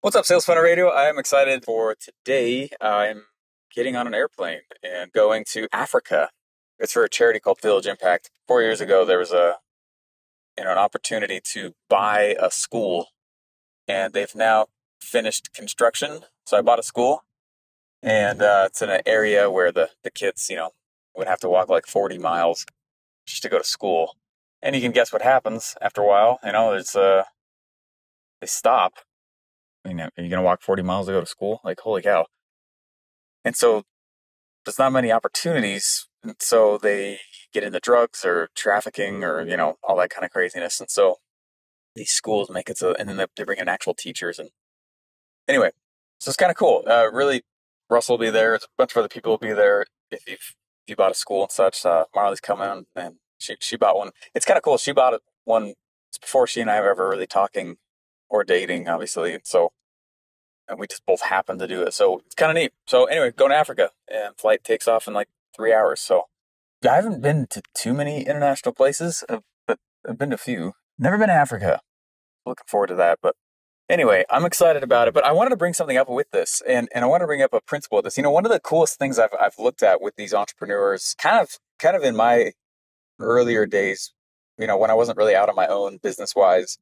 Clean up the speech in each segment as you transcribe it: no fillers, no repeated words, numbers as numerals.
What's up, Sales Funnel Radio? I am excited for today. I'm getting on an airplane and going to Africa. It's for a charity called Village Impact. 4 years ago, there was an opportunity to buy a school, and they've now finished construction. So I bought a school, and it's in an area where the kids, would have to walk like 40 miles just to go to school. And you can guess what happens after a while. They stop. Are you going to walk 40 miles to go to school? Like, holy cow. And so there's not many opportunities. And so they get into drugs or trafficking or, all that kind of craziness. And so these schools make it so, and then they bring in actual teachers. And anyway, so it's kind of cool. Really, Russell will be there. It's a bunch of other people will be there if you bought a school and such. Marley's coming and she bought one. It's kind of cool. She bought one. It's before she and I were ever really talking or dating, obviously. And we just both happened to do it. So it's kind of neat. So anyway, going to Africa, and flight takes off in like 3 hours. So I haven't been to too many international places, but I've been to a few. Never been to Africa. Looking forward to that. But anyway, I'm excited about it. But I wanted to bring something up with this, and I want to bring up a principle of this. One of the coolest things I've looked at with these entrepreneurs, kind of in my earlier days, when I wasn't really out on my own business wise,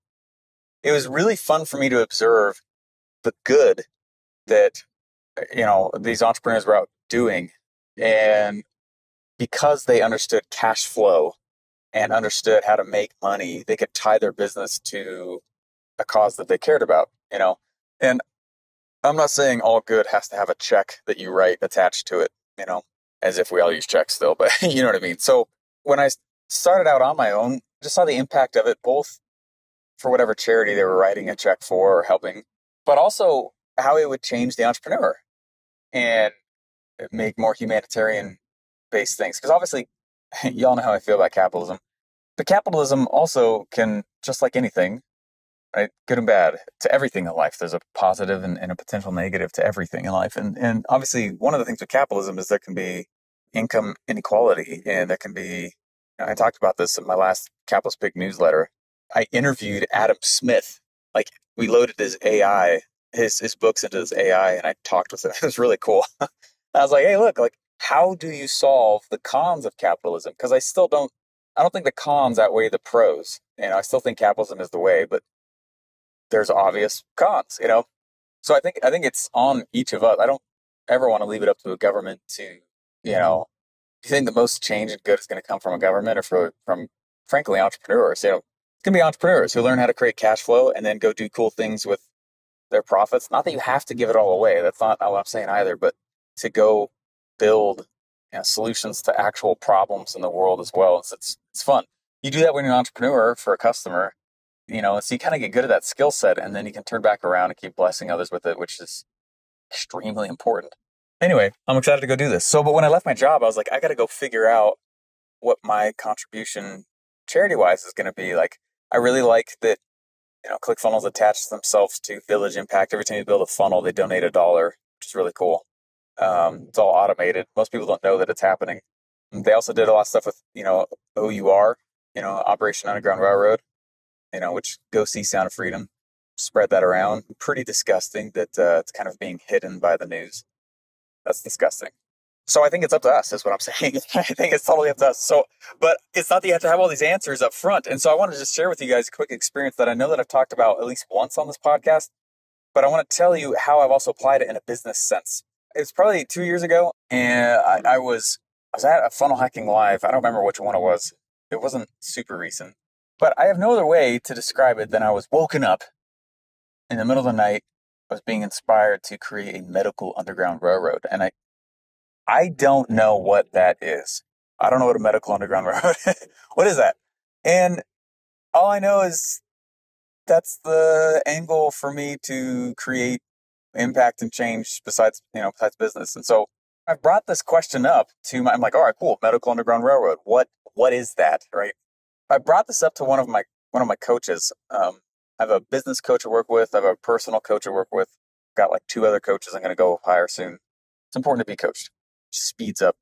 it was really fun for me to observe the good that these entrepreneurs were out doing, and because they understood cash flow and understood how to make money, they could tie their business to a cause that they cared about. And I'm not saying all good has to have a check that you write attached to it, as if we all use checks still, but you know what I mean. So when I started out on my own, just saw the impact of it, both for whatever charity they were writing a check for or helping, but also how it would change the entrepreneur and make more humanitarian based things. Because obviously, y'all know how I feel about capitalism. But capitalism also can, just like anything, right, good and bad, to everything in life. There's a positive and a potential negative to everything in life. And obviously, one of the things with capitalism is there can be income inequality. And there can be, I talked about this in my last Capitalist Pig newsletter. I interviewed Adam Smith. Like, we loaded his AI, his books into his AI, and I talked with him. It was really cool. I was like, hey, look, like, how do you solve the cons of capitalism? Because I don't think the cons outweigh the pros. I still think capitalism is the way, but there's obvious cons, So I think it's on each of us. I don't ever want to leave it up to a government to, you think the most change and good is going to come from a government or from frankly entrepreneurs. It's going to be entrepreneurs who learn how to create cash flow and then go do cool things with their profits. Not that you have to give it all away. That's not what I'm saying either, but to go build solutions to actual problems in the world as well. It's fun. You do that when you're an entrepreneur for a customer, so you kind of get good at that skill set, and then you can turn back around and keep blessing others with it, which is extremely important. Anyway, I'm excited to go do this. So, but when I left my job, I was like, I got to go figure out what my contribution charity-wise is going to be. Like, I really like that, ClickFunnels attach themselves to Village Impact. Every time you build a funnel, they donate $1, which is really cool. It's all automated. Most people don't know that it's happening. They also did a lot of stuff with, OUR, Operation Underground Railroad, which go see Sound of Freedom. Spread that around. Pretty disgusting that it's kind of being hidden by the news. That's disgusting. So I think it's up to us, is what I'm saying. I think it's totally up to us. So, but it's not that you have to have all these answers up front. And so I want to just share with you guys a quick experience that I know that I've talked about at least once on this podcast, but I want to tell you how I've also applied it in a business sense. It was probably 2 years ago, and I was at a funnel hacking live. I don't remember which one it was. It wasn't super recent, but I have no other way to describe it than I was woken up in the middle of the night. I was being inspired to create a medical underground railroad, and I don't know what that is. I don't know what a medical underground railroad is. What is that? And all I know is that's the angle for me to create impact and change besides business. And so I brought this question up I'm like, all right, cool, medical underground railroad. What is that, right? I brought this up to one of my coaches. I have a business coach I work with. I have a personal coach I work with. Got like 2 other coaches I'm going to go hire soon. It's important to be coached. It speeds up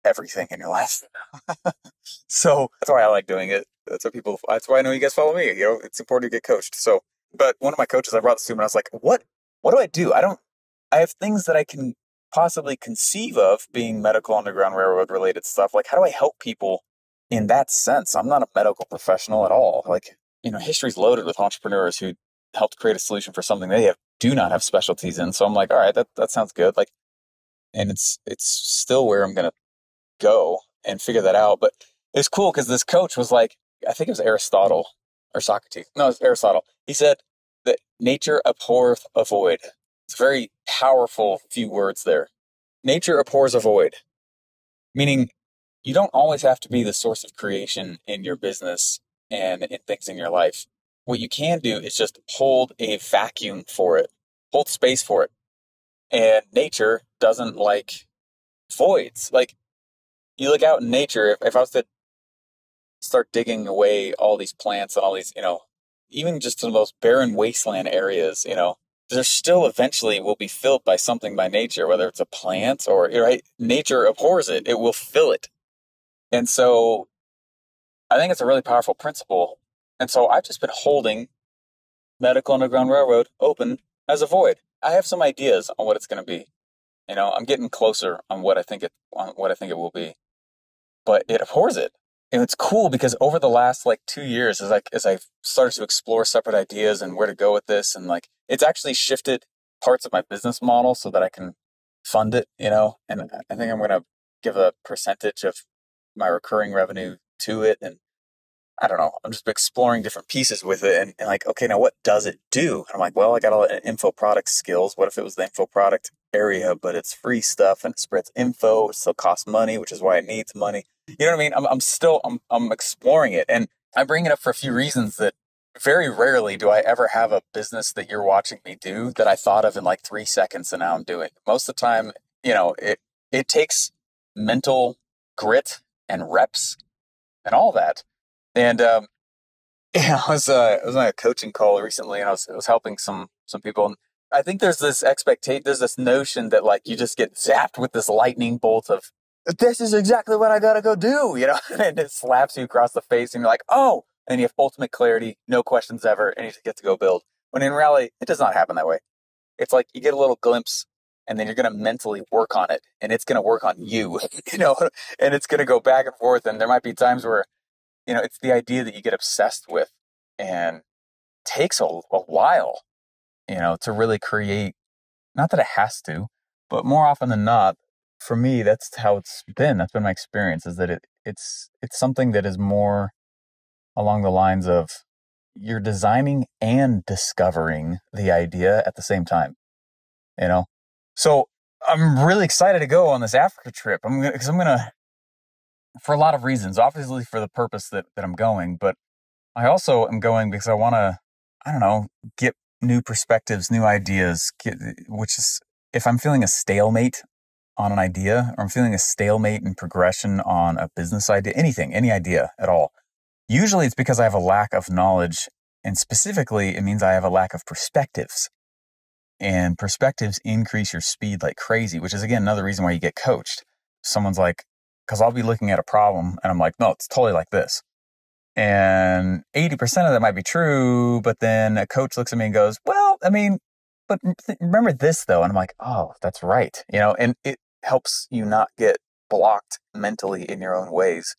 everything in your life. So that's why I like doing it. That's why I know you guys follow me. It's important to get coached. So, but one of my coaches, I brought this to him and I was like, what what do I do? I have things that I can possibly conceive of being medical Underground Railroad related stuff. Like, how do I help people in that sense? I'm not a medical professional at all. Like, history's loaded with entrepreneurs who helped create a solution for something do not have specialties in. So I'm like, all right, that sounds good. Like, and it's still where I'm going to go and figure that out. But it's cool because this coach was like, I think it was Aristotle or Socrates. No, it's Aristotle. He said that nature abhors a void. It's a very powerful few words there. Nature abhors a void, meaning you don't always have to be the source of creation in your business and in things in your life. What you can do is just hold a vacuum for it, hold space for it. And nature doesn't like voids. Like, you look out in nature, if I was to start digging away all these plants and all these, even just to the most barren wasteland areas, there still eventually will be filled by something by nature, whether it's a plant or, right? Nature abhors it. It will fill it. And so I think it's a really powerful principle. And so I've just been holding Medical Underground Railroad open as a void. I have some ideas on what it's going to be. I'm getting closer on what I think it will be, but it abhors it. And it's cool because over the last 2 years, as I've started to explore separate ideas and where to go with this, and it's actually shifted parts of my business model so that I can fund it, and I think I'm going to give a percentage of my recurring revenue to it. And I don't know, I'm just exploring different pieces with it and okay, now what does it do? And I'm like, well, I got all the info product skills. What if it was the info product area, but it's free stuff and it spreads info, it still costs money, which is why it needs money. You know what I mean? I'm exploring it, and I bring it up for a few reasons that very rarely do I ever have a business that you're watching me do that I thought of in 3 seconds and now I'm doing. Most of the time, it takes mental grit and reps and all that. And I was on a coaching call recently, and I was helping some people, and I think there's this notion that you just get zapped with this lightning bolt of, this is exactly what I gotta go do, and it slaps you across the face, and you're like, oh, and you have ultimate clarity, no questions ever, and you just get to go build. When in reality, it does not happen that way. It's like you get a little glimpse, and then you're gonna mentally work on it, and it's gonna work on you, and it's gonna go back and forth, and there might be times where, it's the idea that you get obsessed with, and takes a while, to really create. Not that it has to, but more often than not, for me, that's how it's been. That's been my experience, is that it's something that is more along the lines of you're designing and discovering the idea at the same time, So I'm really excited to go on this Africa trip. I'm gonna, for a lot of reasons, obviously for the purpose that I'm going, but I also am going because I want to, I don't know, get new perspectives, new ideas, which is, if I'm feeling a stalemate on an idea, or I'm feeling a stalemate in progression on a business idea, any idea at all, usually it's because I have a lack of knowledge, and specifically it means I have a lack of perspectives. And perspectives increase your speed like crazy, which is, again, another reason why you get coached. Someone's like, because I'll be looking at a problem and I'm like, no, it's totally like this. And 80% of that might be true, but then a coach looks at me and goes, well, but remember this though. And I'm like, oh, that's right. And it helps you not get blocked mentally in your own ways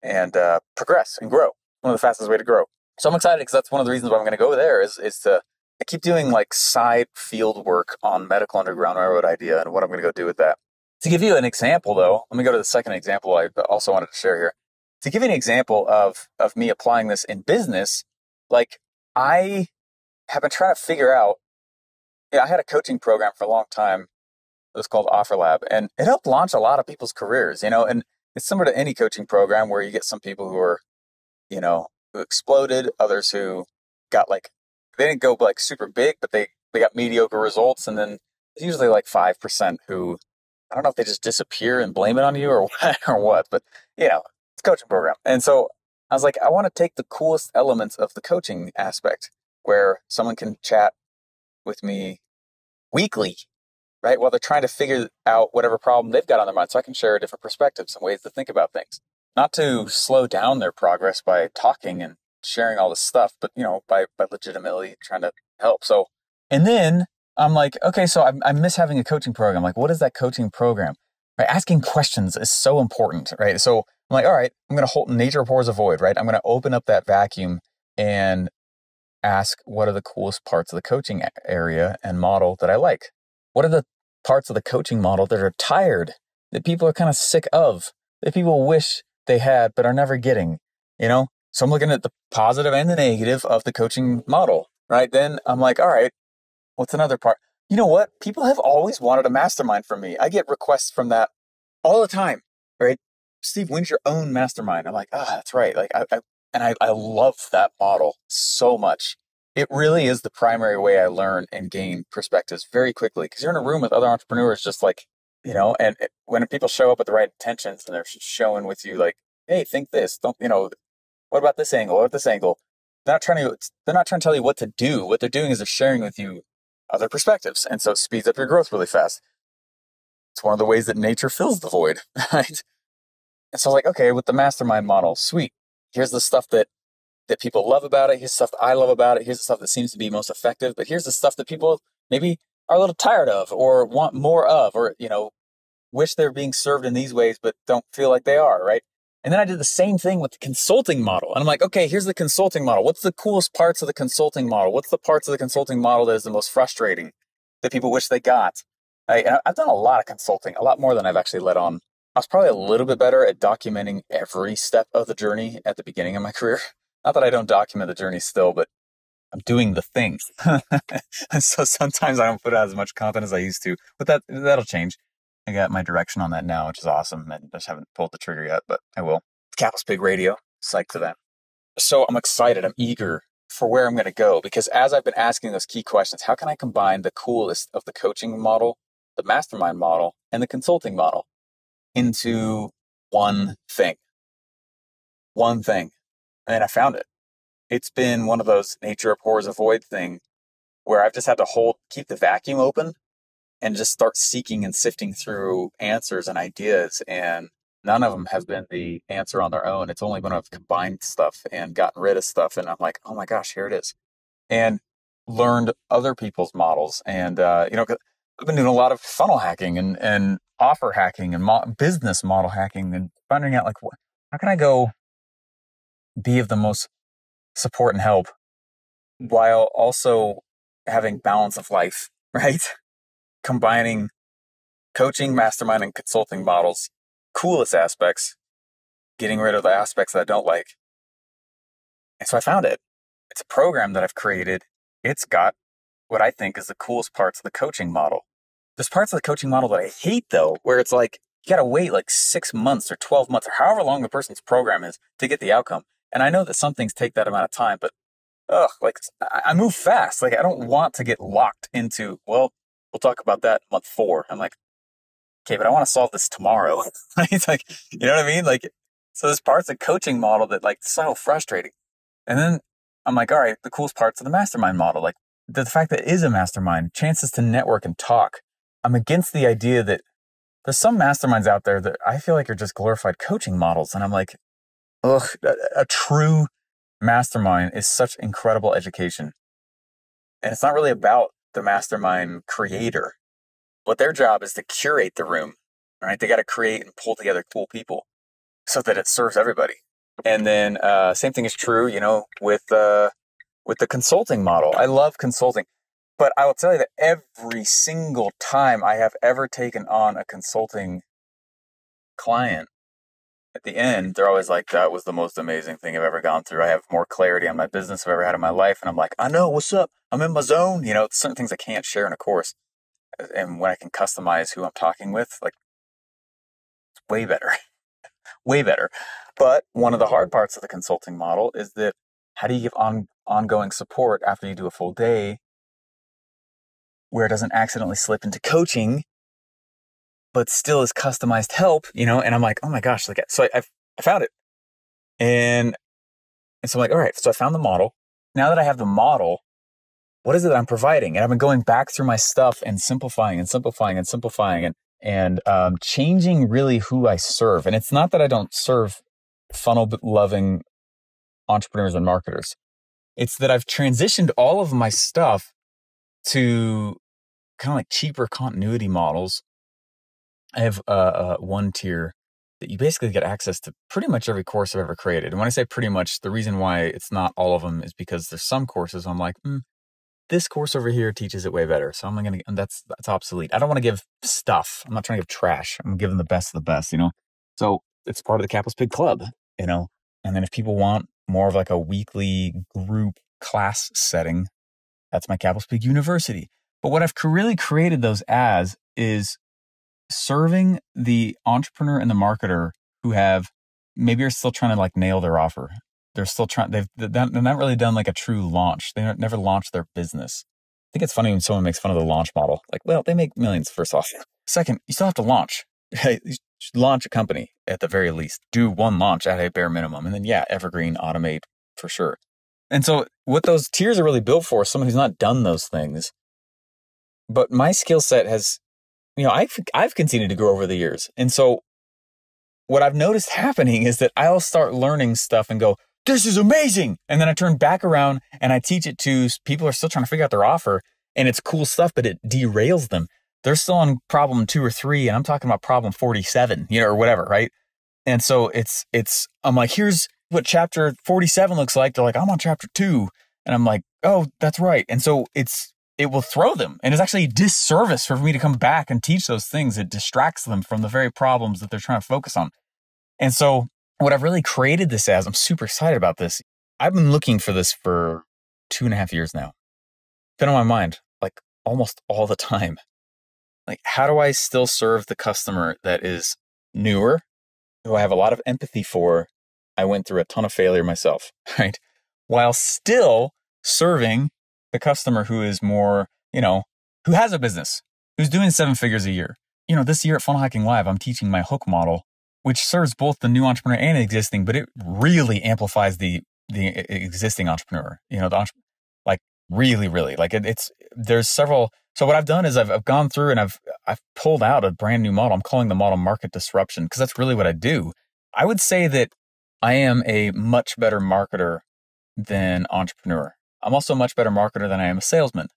and progress and grow. One of the fastest way to grow. So I'm excited because that's one of the reasons why I'm going to go there is to, I keep doing side field work on Medical Underground Railroad idea and what I'm going to go do with that. To give you an example though, let me go to the second example I also wanted to share here. To give you an example of me applying this in business, I have been trying to figure out, I had a coaching program for a long time. It was called Offer Lab, and it helped launch a lot of people's careers, and it's similar to any coaching program where you get some people who are, who exploded, others who got they didn't go super big, but they got mediocre results. And then there's usually 5% who, I don't know if they just disappear and blame it on you or what, but it's a coaching program. And so I was like, I want to take the coolest elements of the coaching aspect where someone can chat with me weekly, right? While they're trying to figure out whatever problem they've got on their mind. So I can share different perspectives and ways to think about things, not to slow down their progress by talking and sharing all this stuff, but, by legitimately trying to help. So, and then I'm like, okay, so I miss having a coaching program. Like, what is that coaching program? Right? Asking questions is so important, right? So I'm like, all right, I'm going to hold nature-abhors-a-void, right? I'm going to open up that vacuum and ask, what are the coolest parts of the coaching area and model that I like? What are the parts of the coaching model that are tired, that people are kind of sick of, that people wish they had but are never getting, you know? So I'm looking at the positive and the negative of the coaching model, right? Then I'm like, all right, what's another part? You know what? People have always wanted a mastermind from me. I get requests from that all the time, right? Steve, when's your own mastermind? I'm like, that's right. Like, I love that model so much. It really is the primary way I learn and gain perspectives very quickly, because you're in a room with other entrepreneurs, just like, and when people show up with the right intentions and they're showing with you, like, hey, think this, don't, what about this angle? What about this angle? They're not trying to tell you what to do. What they're doing is they're sharing with you other perspectives. And so it speeds up your growth really fast. It's one of the ways that nature fills the void, right? And so I was like, okay, with the mastermind model, sweet. Here's the stuff that people love about it. Here's the stuff that I love about it. Here's the stuff that seems to be most effective. But here's the stuff that people maybe are a little tired of or want more of, or, wish they're being served in these ways, but don't feel like they are, right? And then I did the same thing with the consulting model. And I'm like, okay, here's the consulting model. What's the coolest parts of the consulting model? What's the parts of the consulting model that is the most frustrating that people wish they got? And I've done a lot of consulting, a lot more than I've actually let on. I was probably a little bit better at documenting every step of the journey at the beginning of my career. Not that I don't document the journey still, but I'm doing the things. And so sometimes I don't put out as much content as I used to, but that'll change. I got my direction on that now, which is awesome. And just haven't pulled the trigger yet, but I will. Capital's Big Radio, psyched to that. So I'm excited. I'm eager for where I'm going to go, because as I've been asking those key questions, how can I combine the coolest of the coaching model, the mastermind model, and the consulting model into one thing? One thing. And I found it. It's been one of those nature-abhors-a-void thing where I've just had to keep the vacuum open and just start seeking and sifting through answers and ideas. And none of them have been the answer on their own. It's only when I've combined stuff and gotten rid of stuff. And I'm like, oh my gosh, here it is. And learned other people's models. And, I've been doing a lot of funnel hacking and offer hacking and business model hacking, and finding out, like, how can I go be of the most support and help while also having balance of life, right? Combining coaching, mastermind, and consulting models, coolest aspects, getting rid of the aspects that I don't like. And so I found it. It's a program that I've created. It's got what I think is the coolest parts of the coaching model. There's parts of the coaching model that I hate, though, where it's like, you got to wait like 6 months or 12 months or however long the person's program is to get the outcome. And I know that some things take that amount of time, but I move fast. Like, I don't want to get locked into, well, we'll talk about that month 4. I'm like, okay, but I want to solve this tomorrow. It's like, you know what I mean? Like, so there's parts of coaching model that, like, so frustrating. And then I'm like, all right, the coolest parts of the mastermind model, like the fact that it is a mastermind, chances to network and talk. I'm against the idea that there's some masterminds out there that I feel like are just glorified coaching models. And I'm like, ugh, a true mastermind is such incredible education. And it's not really about the mastermind creator, but their job is to curate the room, right? They got to create and pull together cool people so that it serves everybody. And then same thing is true, with the consulting model. I love consulting, but I will tell you that every single time I have ever taken on a consulting client, at the end, they're always like, that was the most amazing thing I've ever gone through. I have more clarity on my business I've ever had in my life. And I'm like, I know, what's up? I'm in my zone. Certain things I can't share in a course. And when I can customize who I'm talking with, like, it's way better, way better. But one of the hard parts of the consulting model is that how do you give ongoing support after you do a full day where it doesn't accidentally slip into coaching, but still is customized help, And I'm like, oh my gosh, so I found it. And so I'm like, all right, so I found the model. Now that I have the model, what is it that I'm providing? And I've been going back through my stuff and simplifying and changing really who I serve. And it's not that I don't serve funnel-loving entrepreneurs and marketers. It's that I've transitioned all of my stuff to kind of like cheaper continuity models. I have one tier that you basically get access to pretty much every course I've ever created. And when I say pretty much, the reason why it's not all of them is because there's some courses I'm like, this course over here teaches it way better. So I'm going to, and that's obsolete. I don't want to give stuff. I'm not trying to give trash. I'm giving the best of the best, So it's part of the Capitalist Pig Club, And then if people want more of like a weekly group class setting, that's my Capitalist Pig University. But what I've really created those as is serving the entrepreneur and the marketer who have maybe are still trying to like nail their offer. They're still trying, they're not really done like a true launch. They never launched their business. I think it's funny when someone makes fun of the launch model. Like, well, they make millions first off. Second, you still have to launch. Right? You should launch a company at the very least. Do one launch at a bare minimum. And then, evergreen, automate for sure. And so what those tiers are really built for is someone who's not done those things. But my skill set has, I've continued to grow over the years. And so what I've noticed happening is that I'll start learning stuff and go, this is amazing. And then I turn back around and I teach it to people who are still trying to figure out their offer. And it's cool stuff, but it derails them. They're still on problem 2 or 3, and I'm talking about problem 47, or whatever, right? And so I'm like, here's what chapter 47 looks like. They're like, I'm on chapter 2. And I'm like, oh, that's right. And so it will throw them. And it's actually a disservice for me to come back and teach those things. It distracts them from the very problems that they're trying to focus on. And so what I've really created this as, I'm super excited about this. I've been looking for this for 2.5 years now. Been on my mind, like almost all the time. Like, how do I still serve the customer that is newer, who I have a lot of empathy for? I went through a ton of failure myself, right? While still serving the customer who is more, who has a business, who's doing 7 figures a year. This year at Funnel Hacking Live, I'm teaching my hook model, which serves both the new entrepreneur and the existing, but it really amplifies the existing entrepreneur. Really, like there's several. So what I've done is I've gone through and I've pulled out a brand new model. I'm calling the model market disruption because that's really what I do. I would say that I am a much better marketer than entrepreneur. I'm also a much better marketer than I am a salesman.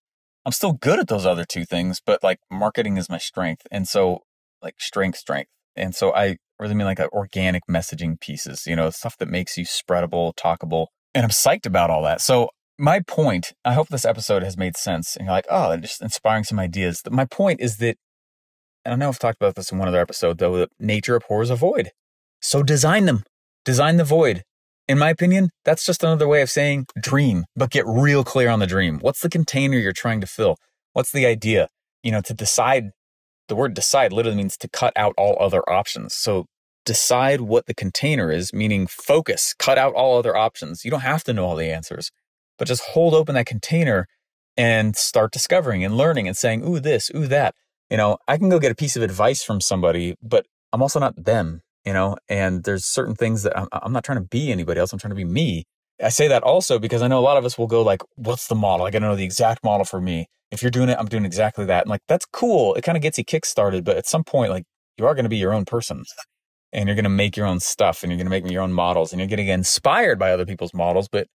I'm still good at those other 2 things, but like marketing is my strength. And so like strength. And so I really mean like organic messaging pieces, stuff that makes you spreadable, talkable. And I'm psyched about all that. So my point, I hope this episode has made sense. And you're like, oh, just inspiring some ideas. My point is that, and I know I've talked about this in one other episode, though, that nature abhors a void. So design them. Design the void. In my opinion, that's just another way of saying dream, but get real clear on the dream. What's the container you're trying to fill? What's the idea? To decide, the word decide literally means to cut out all other options. So decide what the container is, meaning focus, cut out all other options. You don't have to know all the answers. But just hold open that container and start discovering and learning and saying, ooh, this, ooh, that. I can go get a piece of advice from somebody, but I'm also not them, and there's certain things that I'm not trying to be anybody else. I'm trying to be me. I say that also because I know a lot of us will go like, what's the model? I got to know the exact model for me. If you're doing it, I'm doing exactly that. And like, that's cool. It kind of gets you kickstarted, but at some point, like you are going to be your own person and you're going to make your own stuff and you're going to make your own models and you're going to get inspired by other people's models, but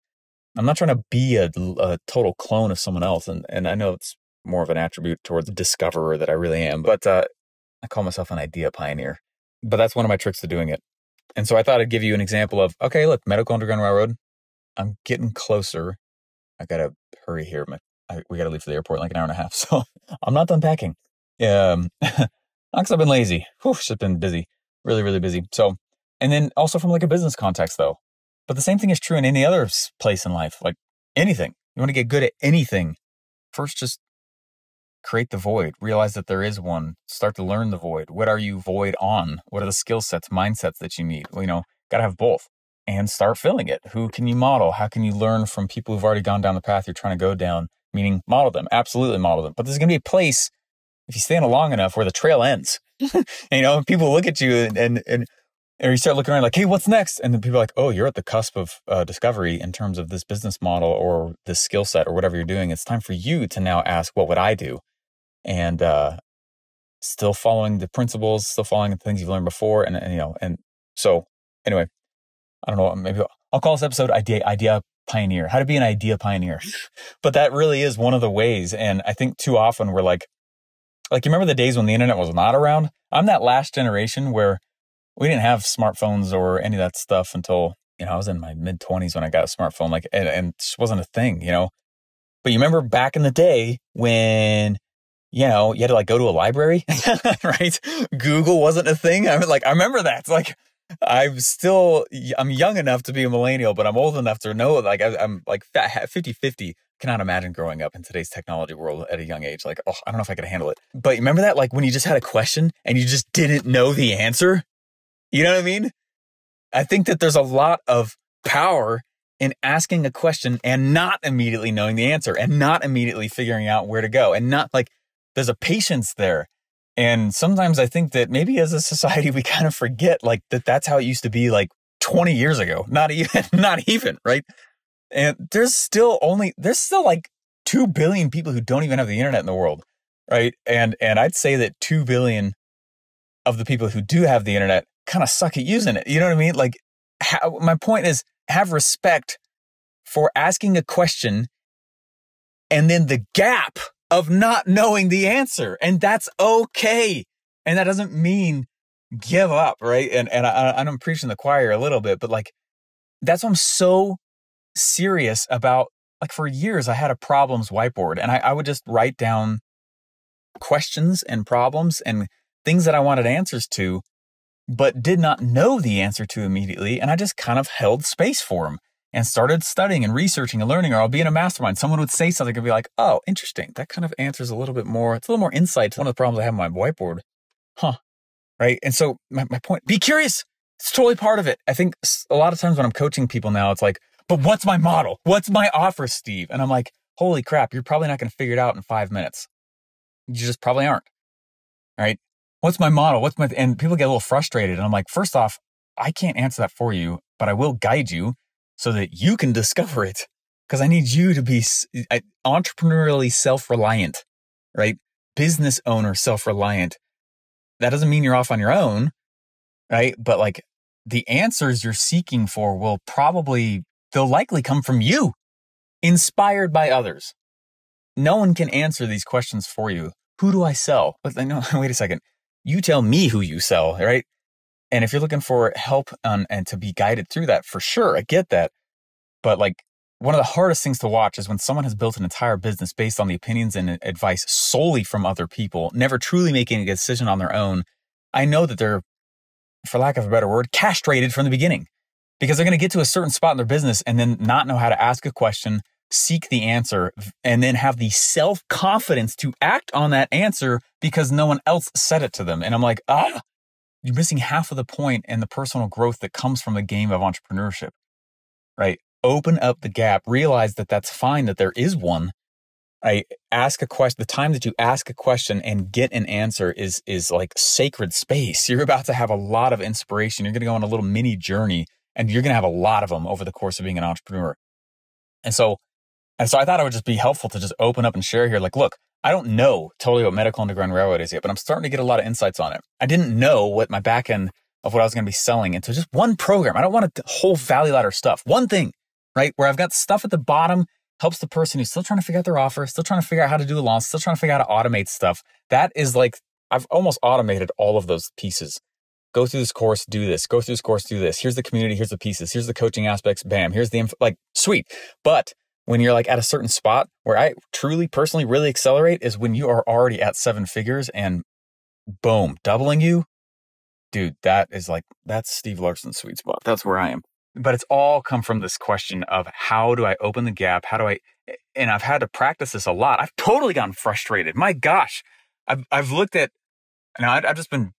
I'm not trying to be a total clone of someone else. And I know it's more of an attribute towards the discoverer that I really am. But I call myself an idea pioneer. But that's one of my tricks to doing it. And so I thought I'd give you an example of, okay, look, Medical Underground Railroad. I'm getting closer. I got to hurry here. We got to leave for the airport in like an hour and a half. So I'm not done packing. Not because I've been lazy. It's just been busy. Really, really busy. So, and then also from like a business context though. But the same thing is true in any other place in life, like anything. You want to get good at anything. First, just create the void. Realize that there is one. Start to learn the void. What are you void on? What are the skill sets, mindsets that you need? Well, got to have both and start filling it. Who can you model? How can you learn from people who've already gone down the path you're trying to go down? Meaning model them. Absolutely model them. But there's going to be a place, if you stand long enough, where the trail ends. People look at you or you start looking around like, hey, what's next? And then people are like, oh, you're at the cusp of discovery in terms of this business model or this skill set or whatever you're doing. It's time for you to now ask, what would I do? And still following the principles, still following the things you've learned before. And so anyway, I don't know, maybe I'll call this episode Idea Pioneer, how to be an idea pioneer. But that really is one of the ways. And I think too often we're like, Like, you remember the days when the internet was not around? I'm that last generation where we didn't have smartphones or any of that stuff until, I was in my mid-20s when I got a smartphone, like, and it just wasn't a thing, But you remember back in the day when, you had to like go to a library, right? Google wasn't a thing. I remember that. It's like, I'm young enough to be a millennial, but I'm old enough to know, like, I'm like 50-50. Cannot imagine growing up in today's technology world at a young age. Like, I don't know if I could handle it. But remember that, like, when you just had a question and you just didn't know the answer? You know what I mean? I think that there's a lot of power in asking a question and not immediately knowing the answer and not immediately figuring out where to go, and not like, there's a patience there. And sometimes I think that maybe as a society, we kind of forget like that's how it used to be like 20 years ago. Not even, right? And there's still like 2 billion people who don't even have the internet in the world, right? And I'd say that 2 billion of the people who do have the internet kind of suck at using it. You know what I mean? Like, my point is, have respect for asking a question and then the gap of not knowing the answer. And that's okay. And that doesn't mean give up, right? And I'm preaching the choir a little bit, but like, that's what I'm so serious about. Like, for years, I had a problems whiteboard, and I would just write down questions and problems and things that I wanted answers to, but did not know the answer to immediately. And I just kind of held space for them and started studying and researching and learning. Or I'll be in a mastermind. Someone would say something and be like, oh, interesting. That kind of answers a little bit more. It's a little more insight to one of the problems I have on my whiteboard. Huh. Right. And so my point, be curious. It's totally part of it. I think a lot of times when I'm coaching people now, it's like, but what's my model? What's my offer, Steve? And I'm like, holy crap, you're probably not going to figure it out in 5 minutes. You just probably aren't. All right. What's my model? And people get a little frustrated. And I'm like, first off, I can't answer that for you, but I will guide you so that you can discover it. Because I need you to be entrepreneurially self-reliant, right? Business owner self-reliant. That doesn't mean you're off on your own, right? But like, the answers you're seeking for they'll likely come from you, inspired by others. No one can answer these questions for you. Who do I sell? But no, wait a second. You tell me who you sell, right? And if you're looking for help and to be guided through that, for sure, I get that. But like, one of the hardest things to watch is when someone has built an entire business based on the opinions and advice solely from other people, never truly making a decision on their own. I know that they're, for lack of a better word, castrated from the beginning, because they're going to get to a certain spot in their business and then not know how to ask a question, seek the answer, and then have the self-confidence to act on that answer because no one else said it to them. And I'm like, you're missing half of the point and the personal growth that comes from the game of entrepreneurship, right? Open up the gap, realize that that's fine, that there is one. Ask a question. The time that you ask a question and get an answer is like sacred space. You're about to have a lot of inspiration. You're going to go on a little mini journey, and you're going to have a lot of them over the course of being an entrepreneur. And so I thought it would just be helpful to just open up and share here. Like, look, I don't know totally what medical underground railroad is yet, but I'm starting to get a lot of insights on it. I didn't know what my back end of what I was going to be selling into just one program. I don't want a whole value ladder stuff. One thing, right? Where I've got stuff at the bottom, helps the person who's still trying to figure out their offer, still trying to figure out how to do a launch, still trying to figure out how to automate stuff. That is like, I've almost automated all of those pieces. Go through this course, do this. Go through this course, do this. Here's the community, here's the pieces, here's the coaching aspects, bam, here's the info, like, sweet. But when you're like at a certain spot where I truly, personally, really accelerate is when you are already at 7 figures and boom, doubling you. Dude, that's Steve Larson's sweet spot. That's where I am. But it's all come from this question of how do I open the gap? And I've had to practice this a lot. I've totally gotten frustrated. My gosh, I've looked at, I've just been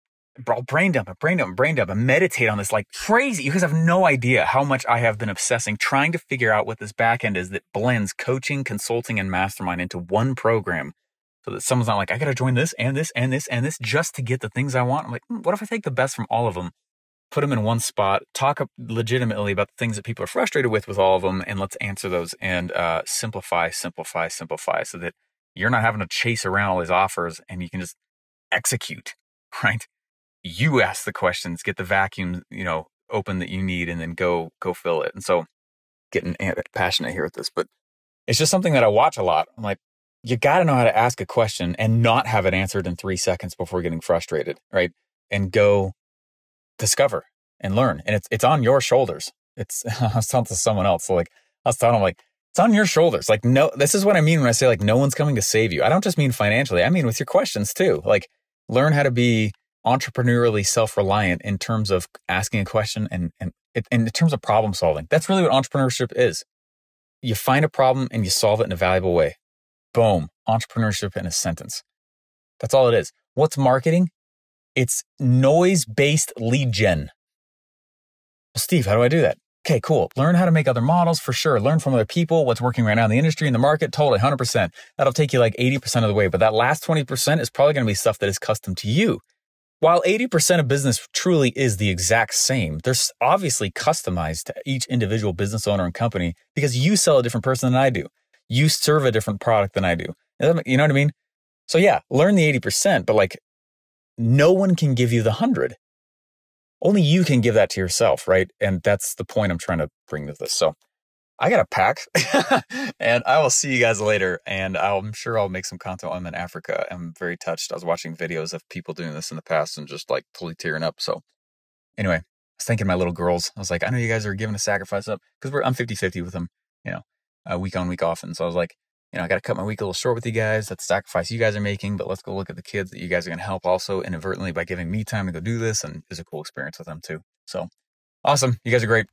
brain dump and meditate on this like crazy. You guys have no idea how much I have been obsessing, trying to figure out what this back end is that blends coaching, consulting, and mastermind into one program. So that someone's not like, I got to join this and this and this and this just to get the things I want. I'm like, what if I take the best from all of them, put them in one spot, talk legitimately about the things that people are frustrated with all of them, and let's answer those and simplify so that you're not having to chase around all these offers and you can just execute, right? You ask the questions, get the vacuum, open that you need, and then go fill it. And so getting passionate here with this, but it's just something that I watch a lot. I'm like, you got to know how to ask a question and not have it answered in 3 seconds before getting frustrated, right? And go discover and learn. And it's on your shoulders. It's, I was telling to someone else, so like, I was telling them, like, it's on your shoulders. Like, no, this is what I mean when I say, like, no one's coming to save you. I don't just mean financially. I mean with your questions too. Like, learn how to be entrepreneurially self-reliant in terms of asking a question and in terms of problem solving. That's really what entrepreneurship is. You find a problem and you solve it in a valuable way. Boom. Entrepreneurship in a sentence. That's all it is. What's marketing? It's noise-based lead gen. Well, Steve, how do I do that? Okay, cool. Learn how to make other models for sure. Learn from other people, what's working right now in the industry, in the market, totally 100%. That'll take you like 80% of the way, but that last 20% is probably going to be stuff that is custom to you. While 80% of business truly is the exact same, there's obviously customized to each individual business owner and company because you sell a different person than I do. You serve a different product than I do. You know what I mean? So yeah, learn the 80%, but like no one can give you the 100. Only you can give that to yourself, right? And that's the point I'm trying to bring to this. So I got to pack and I will see you guys later. And I'm sure I'll make some content on them in Africa. I'm very touched. I was watching videos of people doing this in the past and just like totally tearing up. So anyway, I was thinking my little girls, I was like, I know you guys are giving a sacrifice up because I'm 50-50 with them, you know, week on, week off. And so I was like, you know, I got to cut my week a little short with you guys. That's the sacrifice you guys are making, but let's go look at the kids that you guys are going to help also inadvertently by giving me time to go do this. And it's a cool experience with them too. So awesome. You guys are great.